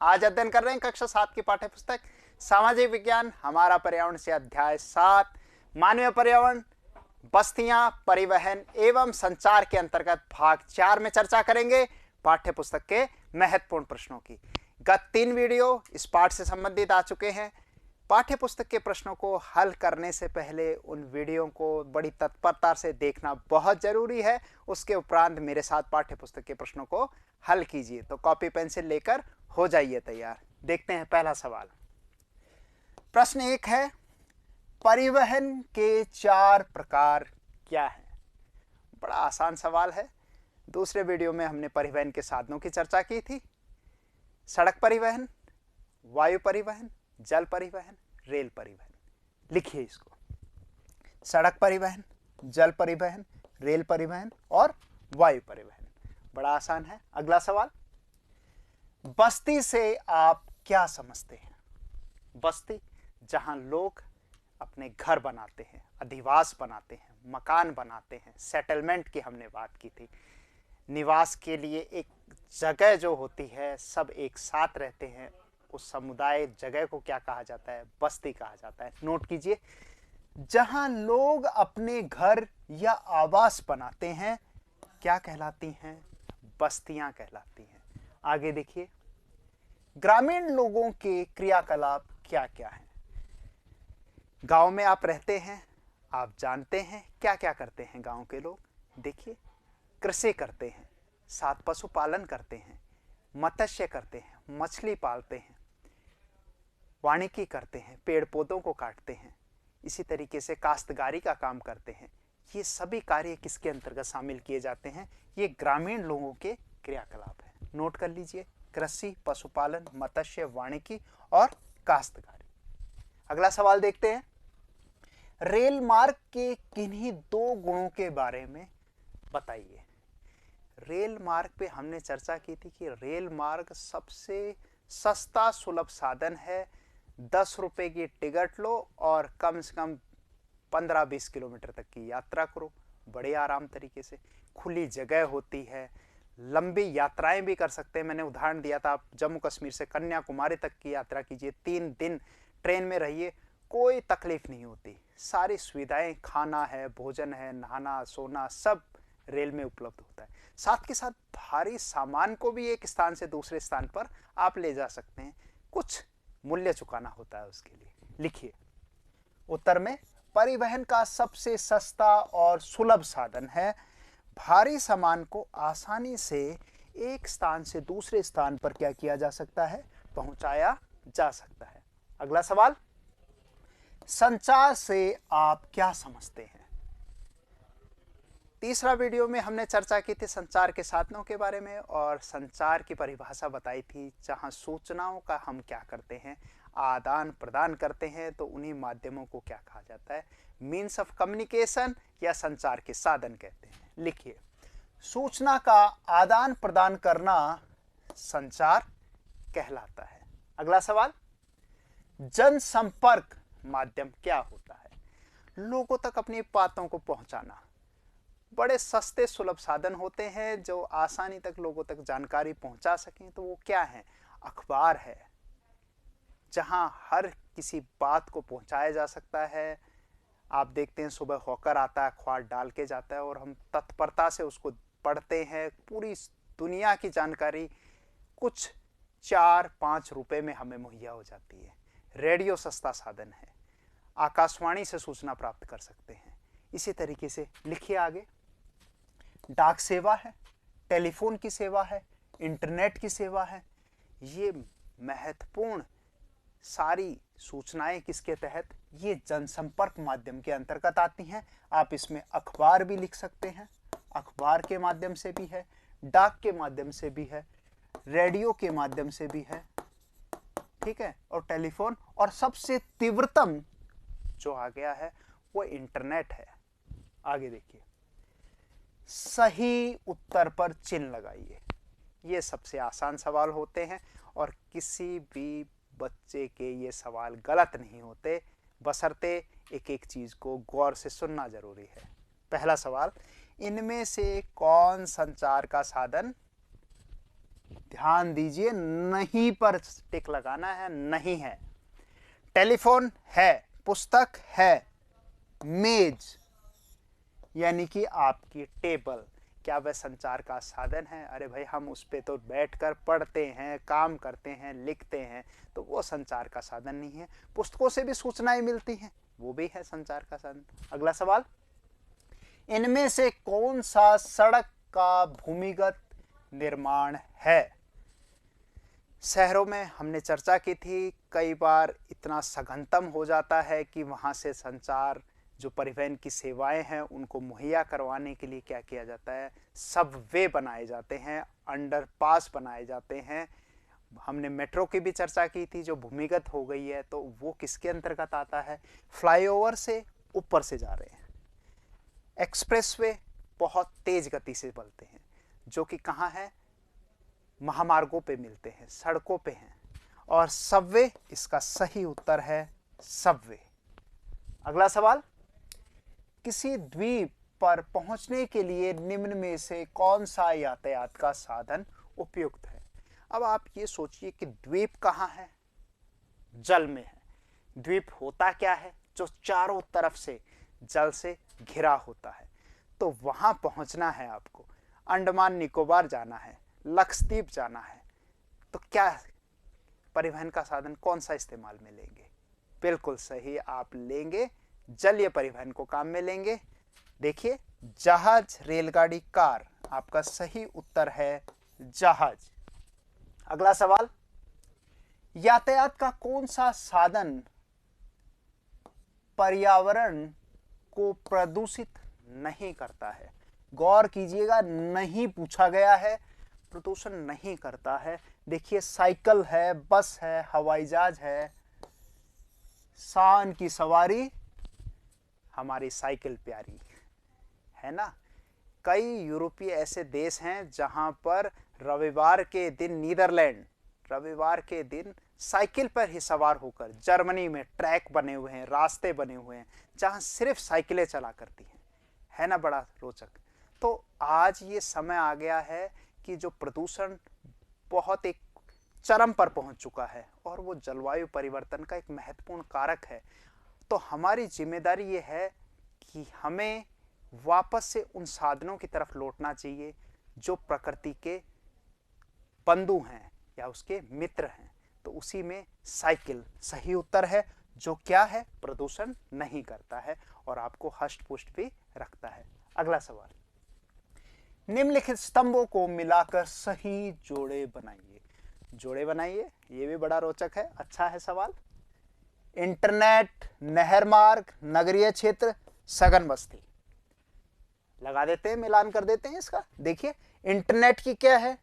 आज अध्ययन कर रहे हैं कक्षा 7 की पाठ्य पुस्तक सामाजिक विज्ञान हमारा पर्यावरण से अध्याय 7 मानवीय पर्यावरण बस्तियां परिवहन एवं संचार के अंतर्गत भाग 4 में चर्चा करेंगे पाठ्य पुस्तक के महत्वपूर्ण प्रश्नों की। गत 3 वीडियो इस पाठ से संबंधित आ चुके हैं। पाठ्य पुस्तक के प्रश्नों को हल करने से पहले उन वीडियो को बड़ी तत्परता से देखना बहुत जरूरी है। उसके उपरांत मेरे साथ पाठ्य पुस्तक के प्रश्नों को हल कीजिए। तो कॉपी पेंसिल लेकर हो जाइए तैयार। देखते हैं पहला सवाल। प्रश्न 1 है, परिवहन के 4 प्रकार क्या हैं? बड़ा आसान सवाल है। दूसरे वीडियो में हमने परिवहन के साधनों की चर्चा की थी। सड़क परिवहन, वायु परिवहन, जल परिवहन, रेल परिवहन। लिखिए इसको। सड़क परिवहन, जल परिवहन, रेल परिवहन और वायु परिवहन। बड़ा आसान है। अगला सवाल, बस्ती से आप क्या समझते हैं? बस्ती जहां लोग अपने घर बनाते हैं, अधिवास बनाते हैं, मकान बनाते हैं, सेटलमेंट की हमने बात की थी। निवास के लिए एक जगह जो होती है, सब एक साथ रहते हैं, उस समुदाय जगह को क्या कहा जाता है? बस्ती कहा जाता है। नोट कीजिए, जहां लोग अपने घर या आवास बनाते हैं क्या कहलाती हैं? बस्तियां कहलाती हैं। आगे देखिए, ग्रामीण लोगों के क्रियाकलाप क्या क्या हैं? गांव में आप रहते हैं, आप जानते हैं क्या क्या करते हैं गांव के लोग। देखिए, कृषि करते हैं, साथ पशुपालन करते हैं, मत्स्य करते हैं, मछली पालते हैं, वानिकी करते हैं, पेड़ पौधों को काटते हैं, इसी तरीके से काश्तकारी का काम करते हैं। ये सभी कार्य किसके अंतर्गत शामिल किए जाते हैं? ये ग्रामीण लोगों के क्रियाकलाप हैं। नोट कर लीजिए, कृषि, पशुपालन, मत्स्य, वानिकी और काश्तकारी। अगला सवाल देखते हैं, रेल मार्ग के किन्हीं 2 गुणों के बारे में बताइए। रेल मार्ग पे हमने चर्चा की थी कि रेल मार्ग सबसे सस्ता सुलभ साधन है। 10 रुपए की टिकट लो और कम से कम 15-20 किलोमीटर तक की यात्रा करो बड़े आराम तरीके से। खुली जगह होती है, लंबी यात्राएं भी कर सकते हैं। मैंने उदाहरण दिया था, आप जम्मू कश्मीर से कन्याकुमारी तक की यात्रा कीजिए, 3 दिन ट्रेन में रहिए, कोई तकलीफ नहीं होती। सारी सुविधाएं, खाना है, भोजन है, नहाना सोना सब रेल में उपलब्ध होता है। साथ के साथ भारी सामान को भी एक स्थान से दूसरे स्थान पर आप ले जा सकते हैं। कुछ मूल्य चुकाना होता है उसके लिए। लिखिए उत्तर में, परिवहन का सबसे सस्ता और सुलभ साधन है। भारी सामान को आसानी से एक स्थान से दूसरे स्थान पर क्या किया जा सकता है? पहुंचाया जा सकता है। अगला सवाल, संचार से आप क्या समझते हैं? तीसरा वीडियो में हमने चर्चा की थी संचार के साधनों के बारे में और संचार की परिभाषा बताई थी। जहां सूचनाओं का हम क्या करते हैं? आदान प्रदान करते हैं, तो उन्हीं माध्यमों को क्या कहा जाता है? मीन्स ऑफ कम्युनिकेशन या संचार के साधन कहते हैं। लिखिए, सूचना का आदान प्रदान करना संचार कहलाता है। अगला सवाल, जनसंपर्क माध्यम क्या होता है? लोगों तक अपनी बातों को पहुंचाना। बड़े सस्ते सुलभ साधन होते हैं जो आसानी तक लोगों तक जानकारी पहुंचा सकें, तो वो क्या है? अखबार है, जहां हर किसी बात को पहुंचाया जा सकता है। आप देखते हैं, सुबह हॉकर आता है, अखबार डाल के जाता है और हम तत्परता से उसको पढ़ते हैं। पूरी दुनिया की जानकारी कुछ 4-5 रुपए में हमें मुहैया हो जाती है। रेडियो सस्ता साधन है, आकाशवाणी से सूचना प्राप्त कर सकते हैं। इसी तरीके से लिखिए आगे, डाक सेवा है, टेलीफोन की सेवा है, इंटरनेट की सेवा है। ये महत्वपूर्ण सारी सूचनाएं किसके तहत? ये जनसंपर्क माध्यम के अंतर्गत आती हैं। आप इसमें अखबार भी लिख सकते हैं, अखबार के माध्यम से भी है, डाक के माध्यम से भी है, रेडियो के माध्यम से भी है, ठीक है, और टेलीफोन, और सबसे तीव्रतम जो आ गया है वो इंटरनेट है। आगे देखिए, सही उत्तर पर चिन्ह लगाइए। ये सबसे आसान सवाल होते हैं और किसी भी बच्चे के ये सवाल गलत नहीं होते, बशर्ते एक एक चीज को गौर से सुनना जरूरी है। पहला सवाल, इनमें से कौन संचार का साधन ध्यान दीजिए, नहीं पर टिक लगाना है, नहीं है। टेलीफोन है, पुस्तक है, मेज यानी कि आपकी टेबल, क्या वह संचार का साधन है? अरे भाई, हम उस पे तो बैठकर पढ़ते हैं, काम करते हैं, लिखते हैं, तो वो संचार का साधन नहीं है। पुस्तकों से भी सूचनाएं मिलती हैं, वो भी है संचार का साधन। अगला सवाल, इनमें से कौन सा सड़क का भूमिगत निर्माण है? शहरों में हमने चर्चा की थी, कई बार इतना सघनतम हो जाता है कि वहाँ से संचार, जो परिवहन की सेवाएं हैं, उनको मुहैया करवाने के लिए क्या किया जाता है? सबवे बनाए जाते हैं, अंडरपास बनाए जाते हैं। हमने मेट्रो की भी चर्चा की थी, जो भूमिगत हो गई है, तो वो किसके अंतर्गत आता है? फ्लाईओवर से ऊपर से जा रहे हैं। एक्सप्रेसवे बहुत तेज गति से बनते हैं, जो कि कहाँ है? महामार्गों पे मिलते हैं, सड़कों पे हैं। और सबवे, इसका सही उत्तर है सबवे। अगला सवाल, किसी द्वीप पर पहुंचने के लिए निम्न में से कौन सा यातायात का साधन उपयुक्त है? अब आप ये सोचिए कि द्वीप कहाँ है? जल में है। द्वीप होता क्या है? जो चारों तरफ से जल से घिरा होता है। तो वहां पहुंचना है आपको, अंडमान निकोबार जाना है, लक्षद्वीप जाना है, तो क्या परिवहन का साधन कौन सा इस्तेमाल में लेंगे? बिल्कुल सही, आप लेंगे जलीय परिवहन को काम में लेंगे। देखिए, जहाज, रेलगाड़ी, कार, आपका सही उत्तर है जहाज। अगला सवाल, यातायात का कौन सा साधन पर्यावरण को प्रदूषित नहीं करता है? गौर कीजिएगा, नहीं पूछा गया है, प्रदूषण नहीं करता है। देखिए, साइकिल है, बस है, हवाई जहाज है, शान की सवारी, हमारी साइकिल प्यारी है ना। कई यूरोपीय ऐसे देश हैं जहां पर रविवार के दिन, नीदरलैंड, रविवार के दिन साइकिल पर ही सवार होकर, जर्मनी में ट्रैक बने हुए हैं, रास्ते बने हुए हैं जहां सिर्फ साइकिलें चला करती हैं, है ना, बड़ा रोचक। तो आज ये समय आ गया है कि जो प्रदूषण बहुत एक चरम पर पहुंच चुका है और वो जलवायु परिवर्तन का एक महत्वपूर्ण कारक है। तो हमारी जिम्मेदारी ये है कि हमें वापस से उन साधनों की तरफ लौटना चाहिए जो प्रकृति के बंधु हैं या उसके मित्र हैं। तो उसी में साइकिल सही उत्तर है, जो क्या है? प्रदूषण नहीं करता है और आपको हष्ट पुष्ट भी रखता है। अगला सवाल, निम्नलिखित स्तंभों को मिलाकर सही जोड़े बनाइए। जोड़े बनाइए, ये भी बड़ा रोचक है, अच्छा है सवाल। इंटरनेट, नहर मार्ग, नगरीय क्षेत्र, सघन बस्ती। लगा देते हैं, मिलान कर देते हैं इसका। देखिए, इंटरनेट की क्या है?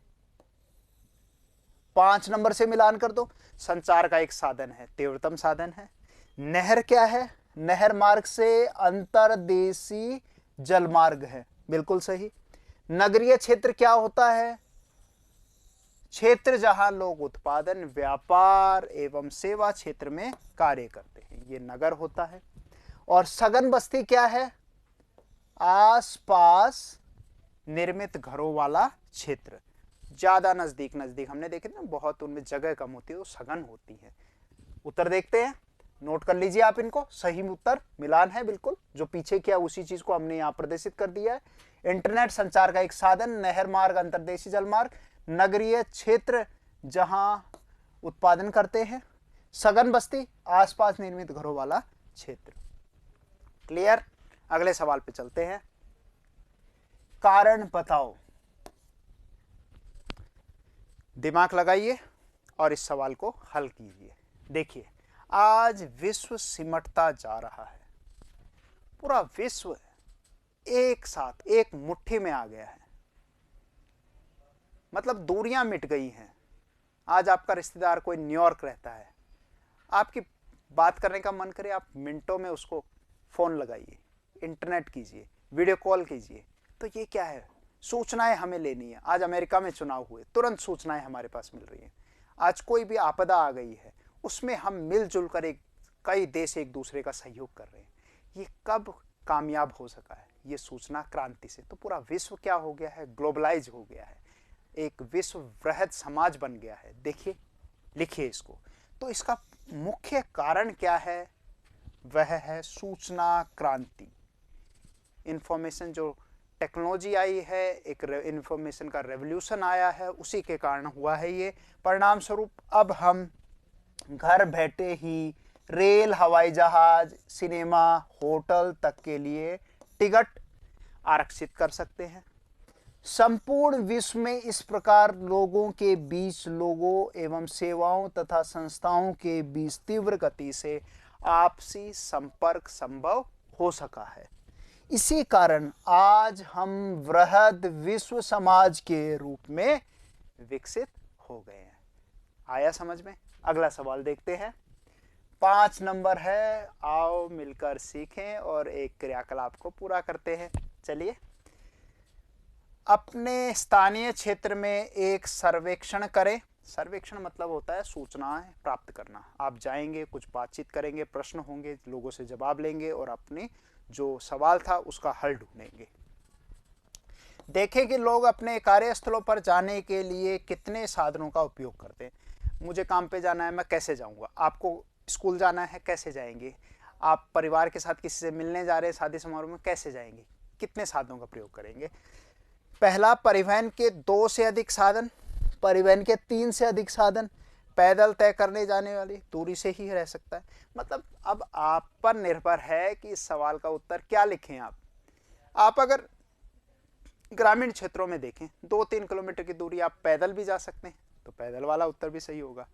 5 नंबर से मिलान कर दो, संचार का एक साधन है, तीव्रतम साधन है। नहर क्या है? नहर मार्ग से अंतर्देशीय जलमार्ग है, बिल्कुल सही। नगरीय क्षेत्र क्या होता है? क्षेत्र जहां लोग उत्पादन, व्यापार एवं सेवा क्षेत्र में कार्य करते हैं, ये नगर होता है। और सघन बस्ती क्या है? आसपास निर्मित घरों वाला क्षेत्र, ज्यादा नजदीक नजदीक, हमने देखे ना, बहुत उनमें जगह कम होती है, वो सघन होती है। उत्तर देखते हैं, नोट कर लीजिए आप इनको। सही उत्तर मिलान है बिल्कुल, जो पीछे किया उसी चीज को हमने यहां प्रदर्शित कर दिया है। इंटरनेट संचार का एक साधन, नहर मार्ग अंतर्देशीय जलमार्ग, नगरीय क्षेत्र जहां उत्पादन करते हैं, सघन बस्ती आसपास निर्मित घरों वाला क्षेत्र। क्लियर? अगले सवाल पे चलते हैं। कारण बताओ। दिमाग लगाइए और इस सवाल को हल कीजिए। देखिए, आज विश्व सिमटता जा रहा है, पूरा विश्व एक साथ एक मुट्ठी में आ गया है, मतलब दूरियां मिट गई हैं। आज आपका रिश्तेदार कोई न्यूयॉर्क रहता है, आपकी बात करने का मन करे, आप मिनटों में उसको फोन लगाइए, इंटरनेट कीजिए, वीडियो कॉल कीजिए। तो ये क्या है? सूचनाएं हमें लेनी है। आज अमेरिका में चुनाव हुए, तुरंत सूचनाएं हमारे पास मिल रही हैं। आज कोई भी आपदा आ गई है, उसमें हम मिलजुल कर कई देश एक दूसरे का सहयोग कर रहे हैं। ये कब कामयाब हो सका है? ये सूचना क्रांति से। तो पूरा विश्व क्या हो गया है? ग्लोबलाइज हो गया है। एक विश्व वृहद समाज बन गया है। देखिए, लिखिए इसको। तो इसका मुख्य कारण क्या है? वह है सूचना क्रांति। इंफॉर्मेशन जो टेक्नोलॉजी आई है, एक इंफॉर्मेशन का रेवोल्यूशन आया है, उसी के कारण हुआ है ये। परिणाम स्वरूप अब हम घर बैठे ही रेल, हवाई जहाज, सिनेमा, होटल तक के लिए टिकट आरक्षित कर सकते हैं। संपूर्ण विश्व में इस प्रकार लोगों के बीच, लोगों एवं सेवाओं तथा संस्थाओं के बीच तीव्र गति से आपसी संपर्क संभव हो सका है। इसी कारण आज हम वृहद विश्व समाज के रूप में विकसित हो गए हैं। आया समझ में? अगला सवाल देखते हैं। 5 नंबर है, आओ मिलकर सीखें और एक क्रियाकलाप को पूरा करते हैं। चलिए, अपने स्थानीय क्षेत्र में एक सर्वेक्षण करें। सर्वेक्षण मतलब होता है सूचनाएं प्राप्त करना। आप जाएंगे, कुछ बातचीत करेंगे, प्रश्न होंगे, लोगों से जवाब लेंगे और अपने जो सवाल था उसका हल ढूंढेंगे। देखें कि लोग अपने कार्यस्थलों पर जाने के लिए कितने साधनों का उपयोग करते हैं। मुझे काम पे जाना है, मैं कैसे जाऊंगा? आपको स्कूल जाना है, कैसे जाएंगे? आप परिवार के साथ किसी से मिलने जा रहे हैं, शादी समारोह में, कैसे जाएंगे? कितने साधनों का प्रयोग करेंगे? पहला, परिवहन के 2 से अधिक साधन, परिवहन के 3 से अधिक साधन, पैदल तय करने जाने वाली दूरी से ही रह सकता है। मतलब अब आप पर निर्भर है कि इस सवाल का उत्तर क्या लिखें। आप अगर ग्रामीण क्षेत्रों में देखें, 2-3 किलोमीटर की दूरी आप पैदल भी जा सकते हैं, तो पैदल वाला उत्तर भी सही होगा।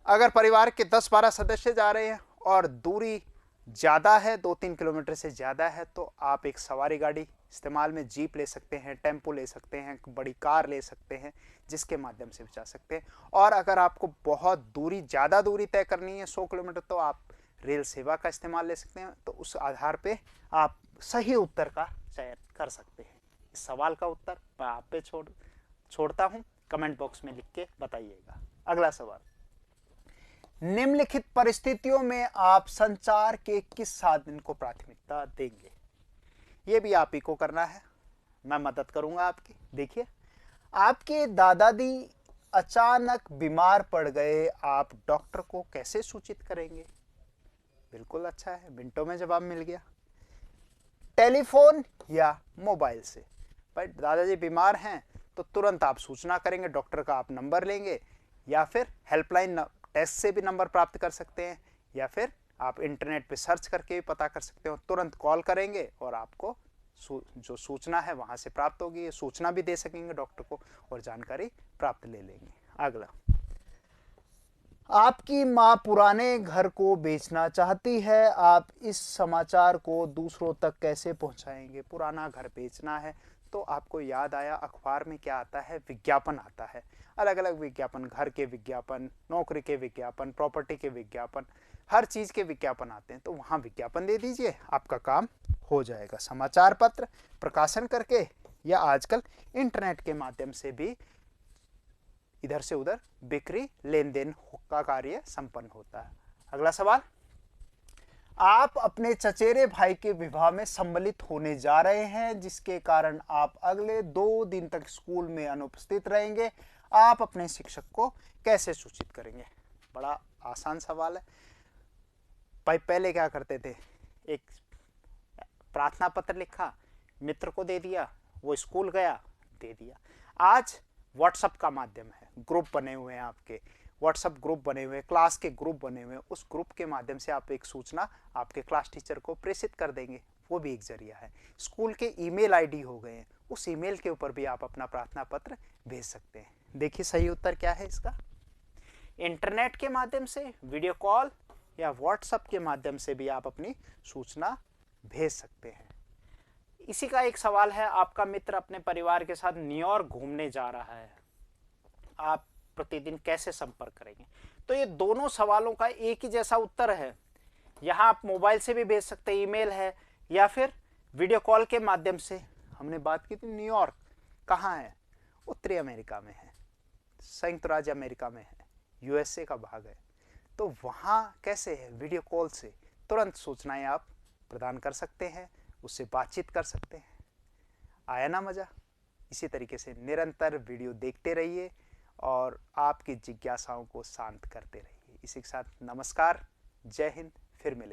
अगर परिवार के 10-12 सदस्य जा रहे हैं और दूरी ज़्यादा है, 2-3 किलोमीटर से ज़्यादा है, तो आप एक सवारी गाड़ी इस्तेमाल में जीप ले सकते हैं, टेम्पो ले सकते हैं, बड़ी कार ले सकते हैं, जिसके माध्यम से भी जा सकते हैं। और अगर आपको बहुत दूरी, ज़्यादा दूरी तय करनी है, 100 किलोमीटर, तो आप रेल सेवा का इस्तेमाल ले सकते हैं। तो उस आधार पे आप सही उत्तर का चयन कर सकते हैं। इस सवाल का उत्तर मैं आप पे छोड़ता हूँ, कमेंट बॉक्स में लिख के बताइएगा। अगला सवाल, निम्नलिखित परिस्थितियों में आप संचार के किस साधन को प्राथमिकता देंगे? ये भी आप ही को करना है, मैं मदद करूंगा आपकी। देखिए, आपके दादाजी अचानक बीमार पड़ गए, आप डॉक्टर को कैसे सूचित करेंगे? बिल्कुल अच्छा है, मिनटों में जवाब मिल गया। टेलीफोन या मोबाइल से? भाई दादाजी बीमार हैं तो तुरंत आप सूचना करेंगे, डॉक्टर का आप नंबर लेंगे, या फिर हेल्पलाइन टेस्ट से भी नंबर प्राप्त कर सकते हैं, या फिर आप इंटरनेट पे सर्च करके भी पता कर सकते हो। तुरंत कॉल करेंगे और आपको जो सूचना है वहां से प्राप्त होगी। सूचना भी दे सकेंगे डॉक्टर को और जानकारी प्राप्त ले लेंगे। अगला, आपकी माँ पुराने घर को बेचना चाहती है, आप इस समाचार को दूसरों तक कैसे पहुंचाएंगे? पुराना घर बेचना है तो आपको याद आया, अखबार में क्या आता है? विज्ञापन आता है, अलग अलग विज्ञापन, घर के विज्ञापन, नौकरी के विज्ञापन, प्रॉपर्टी के विज्ञापन, हर चीज के विज्ञापन आते हैं। तो वहां विज्ञापन दे दीजिए, आपका काम हो जाएगा। समाचार पत्र प्रकाशन करके या आजकल इंटरनेट के माध्यम से भी इधर से उधर बिक्री लेन देन का कार्य संपन्न होता है। अगला सवाल, आप अपने चचेरे भाई के विवाह में सम्मिलित होने जा रहे हैं, जिसके कारण आप अगले 2 दिन तक स्कूल में अनुपस्थित रहेंगे। आप अपने शिक्षक को कैसे सूचित करेंगे? बड़ा आसान सवाल है भाई। पहले क्या करते थे, एक प्रार्थना पत्र लिखा, मित्र को दे दिया, वो स्कूल गया, दे दिया। आज व्हाट्सएप का माध्यम है, ग्रुप बने हुए हैं, आपके व्हाट्सएप ग्रुप बने हुए हैं, क्लास के ग्रुप बने हुए हैं, उस ग्रुप के माध्यम से आप एक सूचना आपके क्लास टीचर को प्रेषित कर देंगे, वो भी एक जरिया है। स्कूल के ईमेल आईडी हो गए हैं, उस ईमेल के ऊपर भी आप अपना प्रार्थना पत्र भेज सकते हैं। देखिए सही उत्तर क्या है इसका, इंटरनेट के माध्यम से, वीडियो कॉल या व्हाट्सएप के माध्यम से भी आप अपनी सूचना भेज सकते हैं। इसी का एक सवाल है, आपका मित्र अपने परिवार के साथ न्यूयॉर्क घूमने जा रहा है, आप प्रतिदिन कैसे संपर्क करेंगे? तो ये दोनों सवालों का एक ही जैसा उत्तर है। यहाँ आप मोबाइल से भी भेज सकते हैं, ईमेल है, या फिर वीडियो कॉल के माध्यम से। हमने बात की थी न्यूयॉर्क कहाँ है? उत्तरी अमेरिका में है, संयुक्त राज्य अमेरिका में है, यूएसए का भाग है। तो वहाँ कैसे है? वीडियो कॉल से तुरंत सूचनाएं आप प्रदान कर सकते हैं, उससे बातचीत कर सकते हैं। आया ना मजा? इसी तरीके से निरंतर वीडियो देखते रहिए और आपकी जिज्ञासाओं को शांत करते रहिए। इसी के साथ नमस्कार, जय हिंद, फिर मिलेंगे।